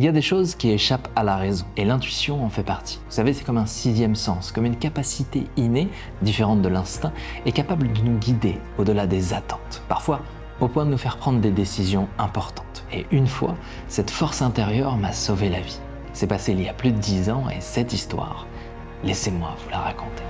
Il y a des choses qui échappent à la raison, et l'intuition en fait partie. Vous savez, c'est comme un sixième sens, comme une capacité innée, différente de l'instinct, et capable de nous guider au-delà des attentes. Parfois, au point de nous faire prendre des décisions importantes. Et une fois, cette force intérieure m'a sauvé la vie. C'est passé il y a plus de 10 ans, et cette histoire, laissez-moi vous la raconter.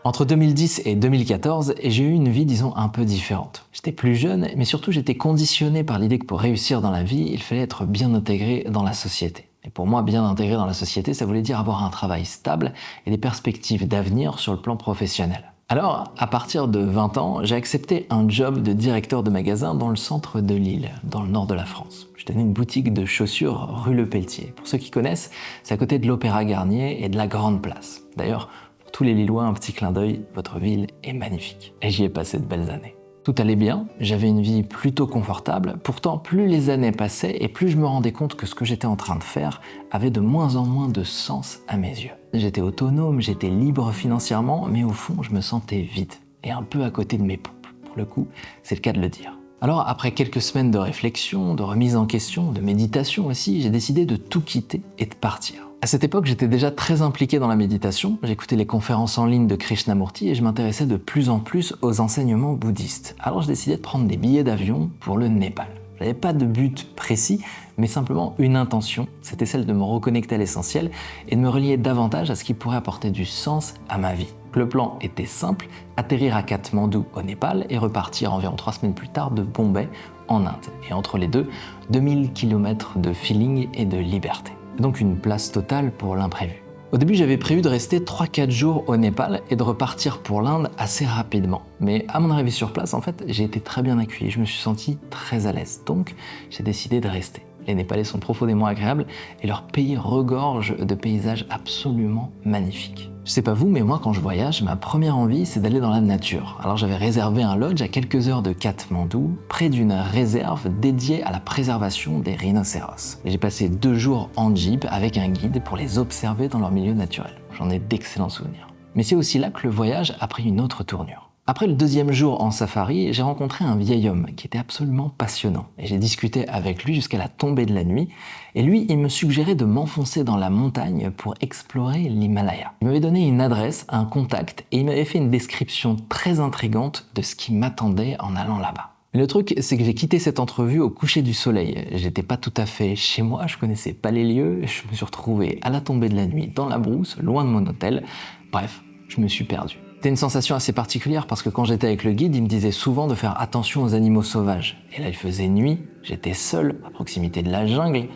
Entre 2010 et 2014, j'ai eu une vie, disons, un peu différente. J'étais plus jeune, mais surtout j'étais conditionné par l'idée que pour réussir dans la vie, il fallait être bien intégré dans la société. Et pour moi, bien intégré dans la société, ça voulait dire avoir un travail stable et des perspectives d'avenir sur le plan professionnel. Alors, à partir de 20 ans, j'ai accepté un job de directeur de magasin dans le centre de Lille, dans le nord de la France. Je tenais une boutique de chaussures rue Le Pelletier. Pour ceux qui connaissent, c'est à côté de l'Opéra Garnier et de la Grande Place. D'ailleurs, tous les Lillois, un petit clin d'œil, votre ville est magnifique. Et j'y ai passé de belles années. Tout allait bien, j'avais une vie plutôt confortable, pourtant plus les années passaient et plus je me rendais compte que ce que j'étais en train de faire avait de moins en moins de sens à mes yeux. J'étais autonome, j'étais libre financièrement, mais au fond je me sentais vide et un peu à côté de mes pompes. Pour le coup, c'est le cas de le dire. Alors après quelques semaines de réflexion, de remise en question, de méditation aussi, j'ai décidé de tout quitter et de partir. À cette époque, j'étais déjà très impliqué dans la méditation, j'écoutais les conférences en ligne de Krishnamurti et je m'intéressais de plus en plus aux enseignements bouddhistes. Alors je décidais de prendre des billets d'avion pour le Népal. Je n'avais pas de but précis, mais simplement une intention, c'était celle de me reconnecter à l'essentiel et de me relier davantage à ce qui pourrait apporter du sens à ma vie. Le plan était simple, atterrir à Katmandou au Népal et repartir environ 3 semaines plus tard de Bombay en Inde. Et entre les deux, 2000 km de feeling et de liberté. Donc une place totale pour l'imprévu. Au début, j'avais prévu de rester 3-4 jours au Népal et de repartir pour l'Inde assez rapidement. Mais à mon arrivée sur place, en fait, j'ai été très bien accueilli, je me suis senti très à l'aise. Donc, j'ai décidé de rester. Les Népalais sont profondément agréables et leur pays regorge de paysages absolument magnifiques. Je sais pas vous, mais moi quand je voyage, ma première envie c'est d'aller dans la nature. Alors j'avais réservé un lodge à quelques heures de Katmandou, près d'une réserve dédiée à la préservation des rhinocéros. Et j'ai passé 2 jours en jeep avec un guide pour les observer dans leur milieu naturel. J'en ai d'excellents souvenirs. Mais c'est aussi là que le voyage a pris une autre tournure. Après le 2e jour en safari, j'ai rencontré un vieil homme qui était absolument passionnant. Et j'ai discuté avec lui jusqu'à la tombée de la nuit. Et lui, il me suggérait de m'enfoncer dans la montagne pour explorer l'Himalaya. Il m'avait donné une adresse, un contact, et il m'avait fait une description très intrigante de ce qui m'attendait en allant là-bas. Mais le truc, c'est que j'ai quitté cette entrevue au coucher du soleil. J'étais pas tout à fait chez moi, je connaissais pas les lieux. Je me suis retrouvé à la tombée de la nuit dans la brousse, loin de mon hôtel. Bref, je me suis perdu. C'était une sensation assez particulière parce que quand j'étais avec le guide, il me disait souvent de faire attention aux animaux sauvages. Et là, il faisait nuit, j'étais seul, à proximité de la jungle.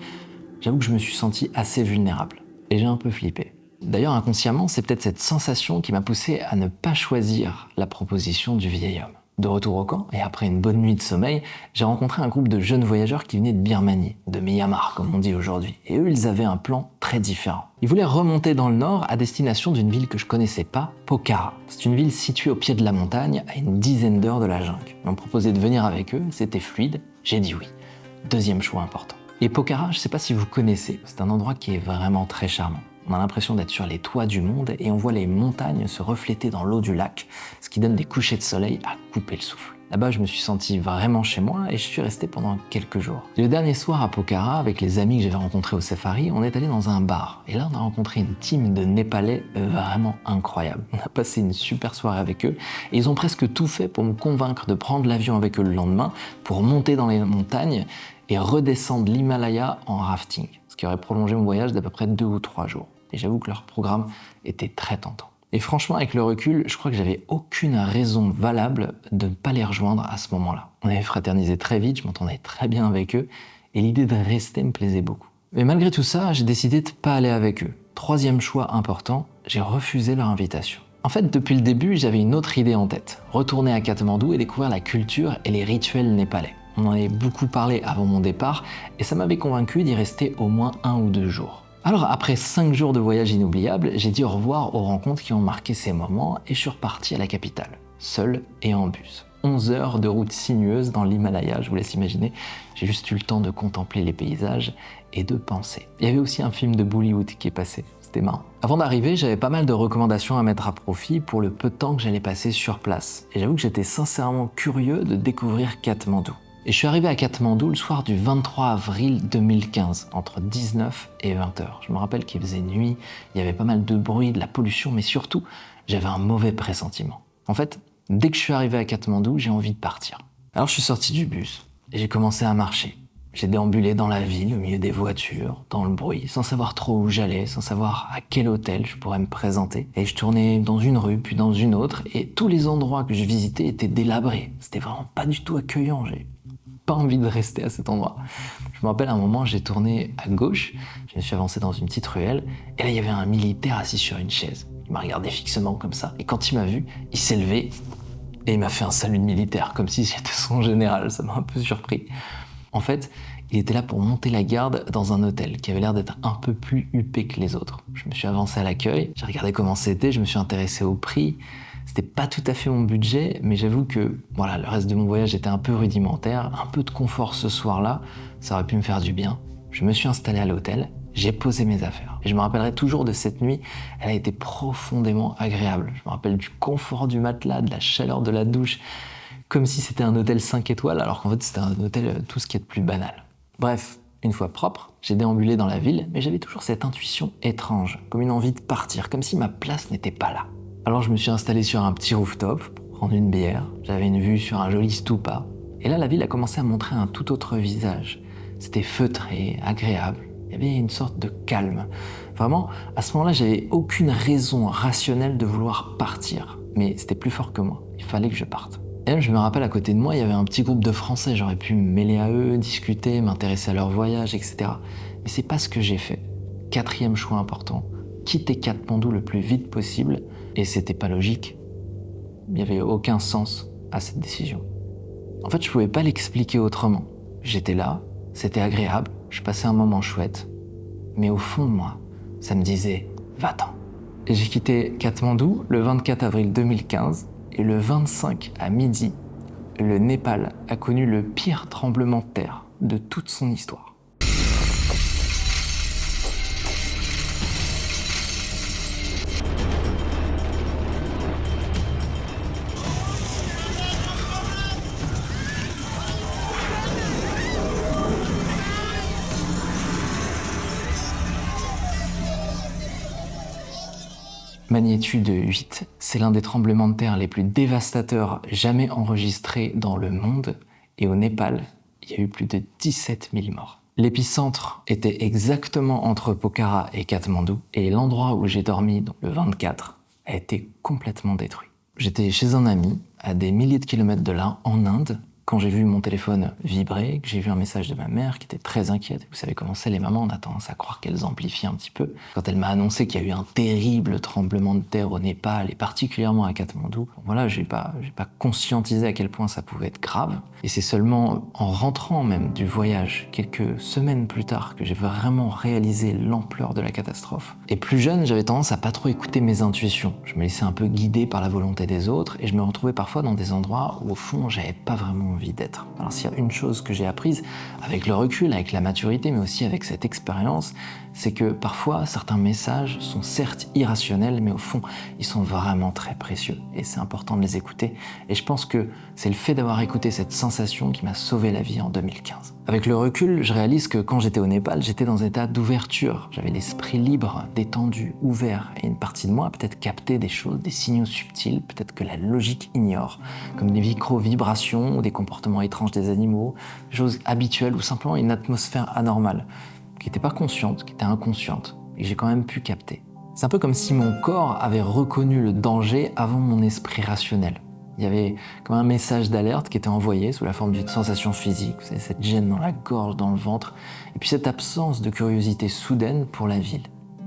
J'avoue que je me suis senti assez vulnérable. Et j'ai un peu flippé. D'ailleurs, inconsciemment, c'est peut-être cette sensation qui m'a poussé à ne pas choisir la proposition du vieil homme. De retour au camp, et après une bonne nuit de sommeil, j'ai rencontré un groupe de jeunes voyageurs qui venaient de Birmanie, de Myanmar comme on dit aujourd'hui. Et eux, ils avaient un plan très différent. Ils voulaient remonter dans le nord à destination d'une ville que je connaissais pas, Pokhara. C'est une ville située au pied de la montagne, à une dizaine d'heures de la jungle. Ils m'ont proposé de venir avec eux, c'était fluide, j'ai dit oui. 2e choix important. Et Pokhara, je sais pas si vous connaissez, c'est un endroit qui est vraiment très charmant. On a l'impression d'être sur les toits du monde et on voit les montagnes se refléter dans l'eau du lac, ce qui donne des couchers de soleil à couper le souffle. Là-bas, je me suis senti vraiment chez moi et je suis resté pendant quelques jours. Et le dernier soir à Pokhara, avec les amis que j'avais rencontrés au safari, on est allé dans un bar. Et là, on a rencontré une team de Népalais vraiment incroyable. On a passé une super soirée avec eux et ils ont presque tout fait pour me convaincre de prendre l'avion avec eux le lendemain pour monter dans les montagnes et redescendre l'Himalaya en rafting, ce qui aurait prolongé mon voyage d'à peu près 2 ou 3 jours. Et j'avoue que leur programme était très tentant. Et franchement, avec le recul, je crois que j'avais aucune raison valable de ne pas les rejoindre à ce moment-là. On avait fraternisé très vite, je m'entendais très bien avec eux, et l'idée de rester me plaisait beaucoup. Mais malgré tout ça, j'ai décidé de ne pas aller avec eux. 3e choix important, j'ai refusé leur invitation. En fait, depuis le début, j'avais une autre idée en tête. Retourner à Katmandou et découvrir la culture et les rituels népalais. On en avait beaucoup parlé avant mon départ, et ça m'avait convaincu d'y rester au moins 1 ou 2 jours. Alors après 5 jours de voyage inoubliable, j'ai dit au revoir aux rencontres qui ont marqué ces moments et je suis reparti à la capitale, seul et en bus. 11 heures de route sinueuse dans l'Himalaya, je vous laisse imaginer, j'ai juste eu le temps de contempler les paysages et de penser. Il y avait aussi un film de Bollywood qui est passé, C'était marrant. Avant d'arriver, j'avais pas mal de recommandations à mettre à profit pour le peu de temps que j'allais passer sur place. Et j'avoue que j'étais sincèrement curieux de découvrir Katmandou. Et je suis arrivé à Katmandou le soir du 23 avril 2015, entre 19 et 20 heures. Je me rappelle qu'il faisait nuit, il y avait pas mal de bruit, de la pollution, mais surtout, j'avais un mauvais pressentiment. En fait, dès que je suis arrivé à Katmandou, j'ai envie de partir. Alors je suis sorti du bus et j'ai commencé à marcher. J'ai déambulé dans la ville, au milieu des voitures, dans le bruit, sans savoir trop où j'allais, sans savoir à quel hôtel je pourrais me présenter. Et je tournais dans une rue, puis dans une autre, et tous les endroits que je visitais étaient délabrés. C'était vraiment pas du tout accueillant, j'ai pas envie de rester à cet endroit. Je me rappelle à un moment, j'ai tourné à gauche, je me suis avancé dans une petite ruelle, et là il y avait un militaire assis sur une chaise. Il m'a regardé fixement comme ça, et quand il m'a vu, il s'est levé, et il m'a fait un salut de militaire, comme si j'étais son général, ça m'a un peu surpris. En fait, il était là pour monter la garde dans un hôtel qui avait l'air d'être un peu plus huppé que les autres. Je me suis avancé à l'accueil, j'ai regardé comment c'était, je me suis intéressé au prix. C'était pas tout à fait mon budget, mais j'avoue que voilà, le reste de mon voyage était un peu rudimentaire. Un peu de confort ce soir-là, ça aurait pu me faire du bien. Je me suis installé à l'hôtel, j'ai posé mes affaires. Et je me rappellerai toujours de cette nuit, elle a été profondément agréable. Je me rappelle du confort du matelas, de la chaleur de la douche, comme si c'était un hôtel 5 étoiles, alors qu'en fait c'était un hôtel tout ce qui est de plus banal. Bref, une fois propre, j'ai déambulé dans la ville, mais j'avais toujours cette intuition étrange, comme une envie de partir, comme si ma place n'était pas là. Alors je me suis installé sur un petit rooftop pour prendre une bière, j'avais une vue sur un joli stupa, et là la ville a commencé à montrer un tout autre visage. C'était feutré, agréable, il y avait une sorte de calme. Vraiment, à ce moment-là, j'avais aucune raison rationnelle de vouloir partir, mais c'était plus fort que moi, il fallait que je parte. Et même, je me rappelle, à côté de moi, il y avait un petit groupe de Français. J'aurais pu me mêler à eux, discuter, m'intéresser à leur voyage, etc. Mais c'est pas ce que j'ai fait. 4e choix important, quitter Katmandou le plus vite possible. Et c'était pas logique. Il n'y avait aucun sens à cette décision. En fait, je pouvais pas l'expliquer autrement. J'étais là, c'était agréable, je passais un moment chouette. Mais au fond de moi, ça me disait « va-t'en ». Et j'ai quitté Katmandou le 24 avril 2015. Et le 25 à midi, le Népal a connu le pire tremblement de terre de toute son histoire. Magnitude 8, c'est l'un des tremblements de terre les plus dévastateurs jamais enregistrés dans le monde. Et au Népal, il y a eu plus de 17 000 morts. L'épicentre était exactement entre Pokhara et Katmandou. Et l'endroit où j'ai dormi, donc le 24, a été complètement détruit. J'étais chez un ami, à des milliers de kilomètres de là, en Inde, quand j'ai vu mon téléphone vibrer, que j'ai vu un message de ma mère qui était très inquiète. Vous savez comment c'est, les mamans, on a tendance à croire qu'elles amplifient un petit peu. Quand elle m'a annoncé qu'il y a eu un terrible tremblement de terre au Népal, et particulièrement à Katmandou, voilà, j'ai pas conscientisé à quel point ça pouvait être grave. Et c'est seulement en rentrant même du voyage, quelques semaines plus tard, que j'ai vraiment réalisé l'ampleur de la catastrophe. Et plus jeune, j'avais tendance à pas trop écouter mes intuitions. Je me laissais un peu guider par la volonté des autres, et je me retrouvais parfois dans des endroits où, au fond, j'avais pas vraiment envie d'être. Alors s'il y a une chose que j'ai apprise avec le recul, avec la maturité, mais aussi avec cette expérience, c'est que parfois certains messages sont certes irrationnels, mais au fond, ils sont vraiment très précieux. Et c'est important de les écouter. Et je pense que c'est le fait d'avoir écouté cette sensation qui m'a sauvé la vie en 2015. Avec le recul, je réalise que quand j'étais au Népal, j'étais dans un état d'ouverture. J'avais l'esprit libre, détendu, ouvert. Et une partie de moi a peut-être capté des choses, des signaux subtils, peut-être que la logique ignore, comme des micro-vibrations ou des comportements étranges des animaux, des choses habituelles ou simplement une atmosphère anormale, qui n'était pas consciente, qui était inconsciente, et que j'ai quand même pu capter. C'est un peu comme si mon corps avait reconnu le danger avant mon esprit rationnel. Il y avait comme un message d'alerte qui était envoyé sous la forme d'une sensation physique, vous savez, cette gêne dans la gorge, dans le ventre, et puis cette absence de curiosité soudaine pour la ville.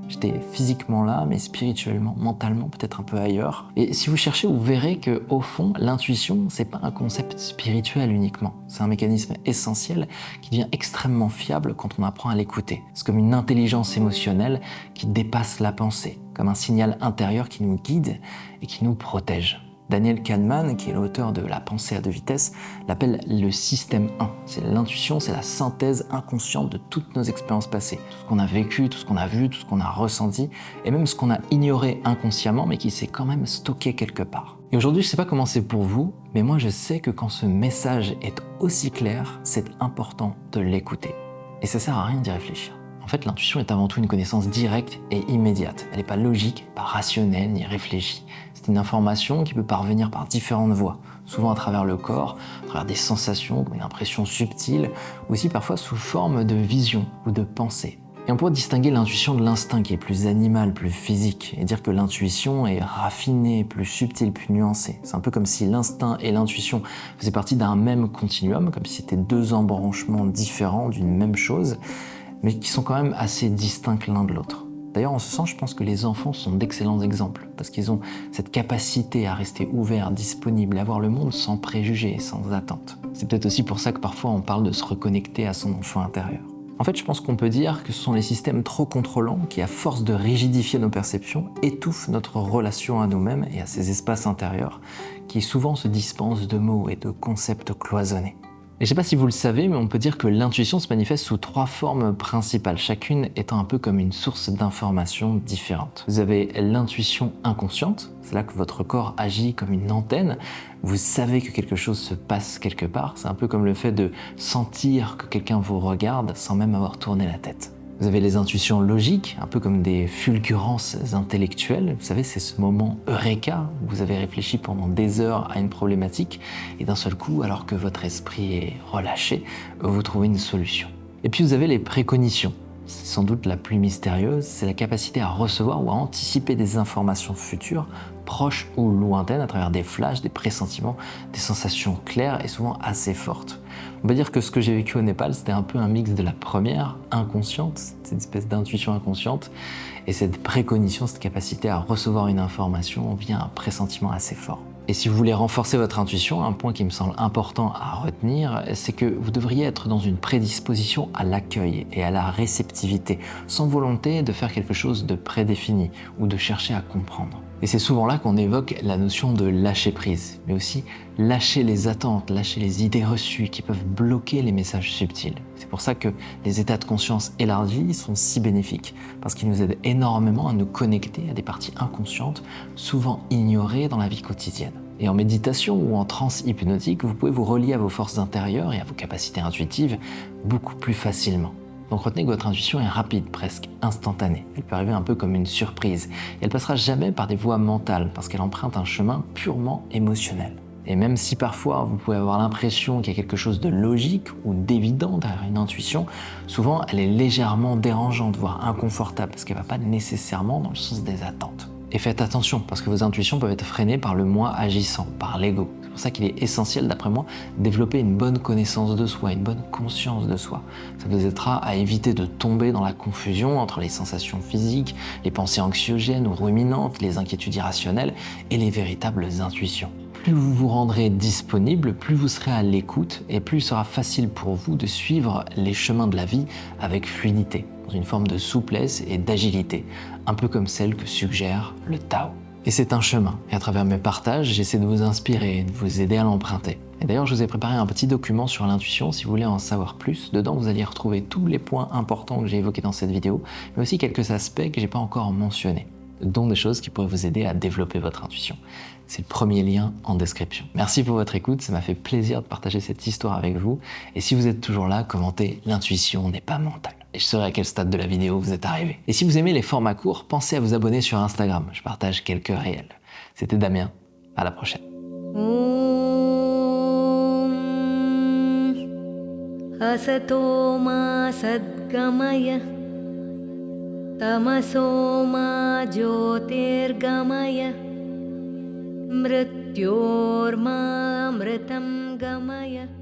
J'étais physiquement là, mais spirituellement, mentalement, peut-être un peu ailleurs. Et si vous cherchez, vous verrez que, au fond, l'intuition, c'est pas un concept spirituel uniquement. C'est un mécanisme essentiel qui devient extrêmement fiable quand on apprend à l'écouter. C'est comme une intelligence émotionnelle qui dépasse la pensée, comme un signal intérieur qui nous guide et qui nous protège. Daniel Kahneman, qui est l'auteur de La pensée à deux vitesses, l'appelle le système 1. C'est l'intuition, c'est la synthèse inconsciente de toutes nos expériences passées. Tout ce qu'on a vécu, tout ce qu'on a vu, tout ce qu'on a ressenti, et même ce qu'on a ignoré inconsciemment, mais qui s'est quand même stocké quelque part. Et aujourd'hui, je ne sais pas comment c'est pour vous, mais moi je sais que quand ce message est aussi clair, c'est important de l'écouter. Et ça sert à rien d'y réfléchir. En fait, l'intuition est avant tout une connaissance directe et immédiate. Elle n'est pas logique, pas rationnelle, ni réfléchie. C'est une information qui peut parvenir par différentes voies, souvent à travers le corps, à travers des sensations, comme une impression subtile, ou aussi parfois sous forme de vision ou de pensée. Et on pourrait distinguer l'intuition de l'instinct qui est plus animal, plus physique, et dire que l'intuition est raffinée, plus subtile, plus nuancée. C'est un peu comme si l'instinct et l'intuition faisaient partie d'un même continuum, comme si c'était deux embranchements différents d'une même chose, mais qui sont quand même assez distincts l'un de l'autre. D'ailleurs, en ce sens, je pense que les enfants sont d'excellents exemples, parce qu'ils ont cette capacité à rester ouverts, disponibles, à voir le monde sans préjugés et sans attente. C'est peut-être aussi pour ça que parfois on parle de se reconnecter à son enfant intérieur. En fait, je pense qu'on peut dire que ce sont les systèmes trop contrôlants qui, à force de rigidifier nos perceptions, étouffent notre relation à nous-mêmes et à ces espaces intérieurs, qui souvent se dispensent de mots et de concepts cloisonnés. Et je ne sais pas si vous le savez, mais on peut dire que l'intuition se manifeste sous trois formes principales, chacune étant un peu comme une source d'informations différentes. Vous avez l'intuition inconsciente, c'est là que votre corps agit comme une antenne. Vous savez que quelque chose se passe quelque part, c'est un peu comme le fait de sentir que quelqu'un vous regarde sans même avoir tourné la tête. Vous avez les intuitions logiques, un peu comme des fulgurances intellectuelles. Vous savez, c'est ce moment eureka où vous avez réfléchi pendant des heures à une problématique et d'un seul coup, alors que votre esprit est relâché, vous trouvez une solution. Et puis vous avez les précognitions. C'est sans doute la plus mystérieuse, c'est la capacité à recevoir ou à anticiper des informations futures, proches ou lointaines, à travers des flashs, des pressentiments, des sensations claires et souvent assez fortes. On peut dire que ce que j'ai vécu au Népal, c'était un peu un mix de la première, inconsciente, cette espèce d'intuition inconsciente, et cette précognition, cette capacité à recevoir une information via un pressentiment assez fort. Et si vous voulez renforcer votre intuition, un point qui me semble important à retenir, c'est que vous devriez être dans une prédisposition à l'accueil et à la réceptivité, sans volonté de faire quelque chose de prédéfini ou de chercher à comprendre. Et c'est souvent là qu'on évoque la notion de lâcher prise, mais aussi lâcher les attentes, lâcher les idées reçues qui peuvent bloquer les messages subtils. C'est pour ça que les états de conscience élargis sont si bénéfiques, parce qu'ils nous aident énormément à nous connecter à des parties inconscientes, souvent ignorées dans la vie quotidienne. Et en méditation ou en transe hypnotique, vous pouvez vous relier à vos forces intérieures et à vos capacités intuitives beaucoup plus facilement. Donc retenez que votre intuition est rapide, presque instantanée. Elle peut arriver un peu comme une surprise. Et elle passera jamais par des voies mentales, parce qu'elle emprunte un chemin purement émotionnel. Et même si parfois vous pouvez avoir l'impression qu'il y a quelque chose de logique ou d'évident derrière une intuition, souvent elle est légèrement dérangeante, voire inconfortable, parce qu'elle ne va pas nécessairement dans le sens des attentes. Et faites attention, parce que vos intuitions peuvent être freinées par le moi agissant, par l'ego. C'est pour ça qu'il est essentiel, d'après moi, de développer une bonne connaissance de soi, une bonne conscience de soi. Ça vous aidera à éviter de tomber dans la confusion entre les sensations physiques, les pensées anxiogènes ou ruminantes, les inquiétudes irrationnelles et les véritables intuitions. Plus vous vous rendrez disponible, plus vous serez à l'écoute et plus il sera facile pour vous de suivre les chemins de la vie avec fluidité, dans une forme de souplesse et d'agilité, un peu comme celle que suggère le Tao. Et c'est un chemin, et à travers mes partages, j'essaie de vous inspirer, de vous aider à l'emprunter. Et d'ailleurs, je vous ai préparé un petit document sur l'intuition si vous voulez en savoir plus. Dedans, vous allez retrouver tous les points importants que j'ai évoqués dans cette vidéo, mais aussi quelques aspects que j'ai pas encore mentionnés, dont des choses qui pourraient vous aider à développer votre intuition. C'est le premier lien en description. Merci pour votre écoute, ça m'a fait plaisir de partager cette histoire avec vous. Et si vous êtes toujours là, commentez « L'intuition n'est pas mentale ». Et je saurai à quel stade de la vidéo vous êtes arrivé. Et si vous aimez les formats courts, pensez à vous abonner sur Instagram. Je partage quelques réels. C'était Damien, à la prochaine. असतो मा सद्गमय तमसो मा ज्योतिर्गमय मृत्योर्मा अमृतं गमय